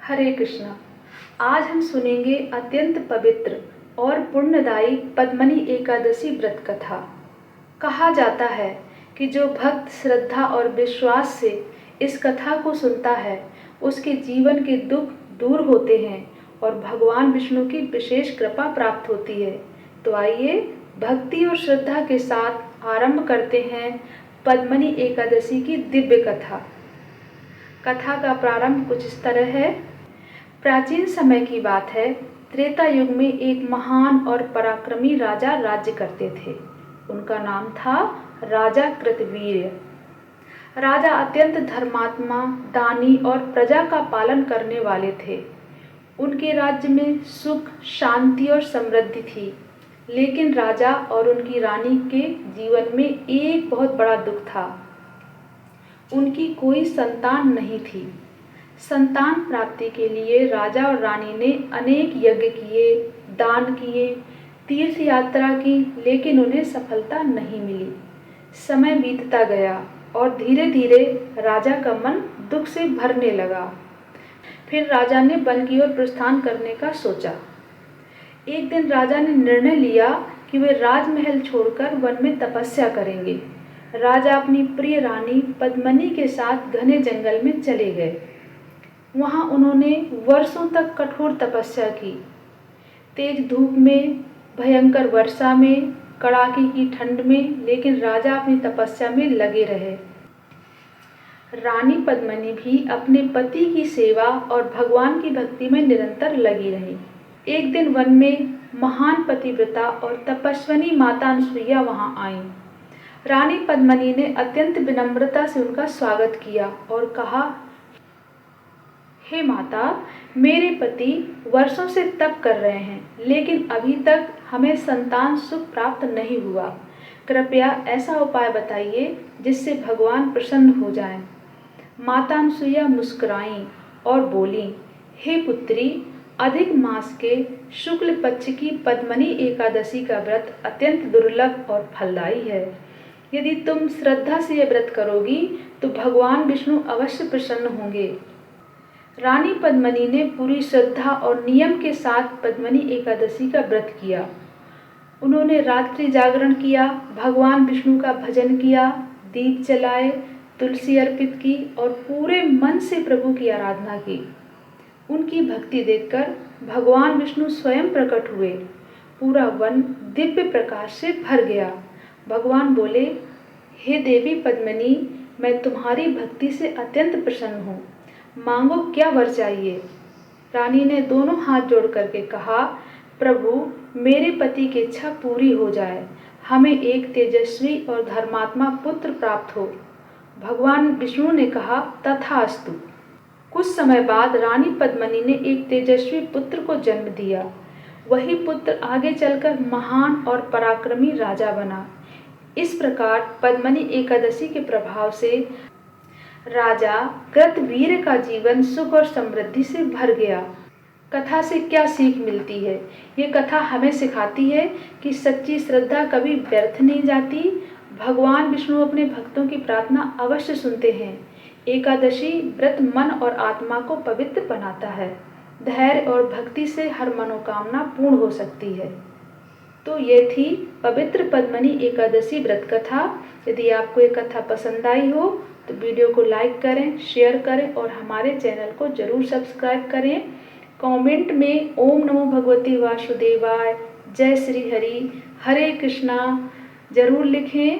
हरे कृष्णा। आज हम सुनेंगे अत्यंत पवित्र और पुण्यदायी पद्मनी एकादशी व्रत कथा। कहा जाता है कि जो भक्त श्रद्धा और विश्वास से इस कथा को सुनता है उसके जीवन के दुख दूर होते हैं और भगवान विष्णु की विशेष कृपा प्राप्त होती है। तो आइए भक्ति और श्रद्धा के साथ आरंभ करते हैं पद्मनी एकादशी की दिव्य कथा। कथा का प्रारंभ कुछ इस तरह है। प्राचीन समय की बात है। त्रेता युग में एक महान और पराक्रमी राजा राज्य करते थे। उनका नाम था राजा कृतवीर्य। राजा अत्यंत धर्मात्मा, दानी और प्रजा का पालन करने वाले थे। उनके राज्य में सुख, शांति और समृद्धि थी। लेकिन राजा और उनकी रानी के जीवन में एक बहुत बड़ा दुख था। उनकी कोई संतान नहीं थी। संतान प्राप्ति के लिए राजा और रानी ने अनेक यज्ञ किए, दान किए, तीर्थ यात्रा की, लेकिन उन्हें सफलता नहीं मिली। समय बीतता गया और धीरे धीरे राजा का मन दुख से भरने लगा। फिर राजा ने वन की ओर प्रस्थान करने का सोचा। एक दिन राजा ने निर्णय लिया कि वे राजमहल छोड़कर वन में तपस्या करेंगे। राजा अपनी प्रिय रानी पद्मनी के साथ घने जंगल में चले गए। वहाँ उन्होंने वर्षों तक कठोर तपस्या की। तेज धूप में, भयंकर वर्षा में, कड़ाके की ठंड में, लेकिन राजा अपनी तपस्या में लगे रहे। रानी पद्मनी भी अपने पति की सेवा और भगवान की भक्ति में निरंतर लगी रही। एक दिन वन में महान पतिव्रता और तपस्विनी माता अनुसुईया वहाँ आईं। रानी पद्मनी ने अत्यंत विनम्रता से उनका स्वागत किया और कहा, हे माता, मेरे पति वर्षों से तप कर रहे हैं, लेकिन अभी तक हमें संतान सुख प्राप्त नहीं हुआ। कृपया ऐसा उपाय बताइए जिससे भगवान प्रसन्न हो जाएं। माता अनुसुईया मुस्कुराईं और बोलीं, हे पुत्री, अधिक मास के शुक्ल पक्ष की पद्मनी एकादशी का व्रत अत्यंत दुर्लभ और फलदायी है। यदि तुम श्रद्धा से यह व्रत करोगी तो भगवान विष्णु अवश्य प्रसन्न होंगे। रानी पद्मनी ने पूरी श्रद्धा और नियम के साथ पद्मनी एकादशी का व्रत किया। उन्होंने रात्रि जागरण किया, भगवान विष्णु का भजन किया, दीप जलाए, तुलसी अर्पित की और पूरे मन से प्रभु की आराधना की। उनकी भक्ति देखकर भगवान विष्णु स्वयं प्रकट हुए। पूरा वन दिव्य प्रकाश से भर गया। भगवान बोले, हे देवी पद्मनी, मैं तुम्हारी भक्ति से अत्यंत प्रसन्न हूँ। मांगो, क्या वर चाहिए? रानी ने दोनों हाथ जोड़ करके कहा, प्रभु, मेरे पति की इच्छा पूरी हो जाए। हमें एक तेजस्वी और धर्मात्मा पुत्र प्राप्त हो। भगवान विष्णु ने कहा, तथास्तु। कुछ समय बाद रानी पद्मनी ने एक तेजस्वी पुत्र को जन्म दिया। वही पुत्र आगे चलकर महान और पराक्रमी राजा बना। इस प्रकार पद्मनी एकादशी के प्रभाव से राजा कृतवीर्य का जीवन सुख और समृद्धि से भर गया। कथा से क्या सीख मिलती है? ये कथा हमें सिखाती है कि सच्ची श्रद्धा कभी व्यर्थ नहीं जाती। भगवान विष्णु अपने भक्तों की प्रार्थना अवश्य सुनते हैं। एकादशी व्रत मन और आत्मा को पवित्र बनाता है। धैर्य और भक्ति से हर मनोकामना पूर्ण हो सकती है। तो ये थी पवित्र पद्मनी एकादशी व्रत कथा। यदि आपको ये कथा पसंद आई हो तो वीडियो को लाइक करें, शेयर करें और हमारे चैनल को जरूर सब्सक्राइब करें। कमेंट में ओम नमो भगवते वासुदेवाय, जय श्री हरि, हरे कृष्णा जरूर लिखें।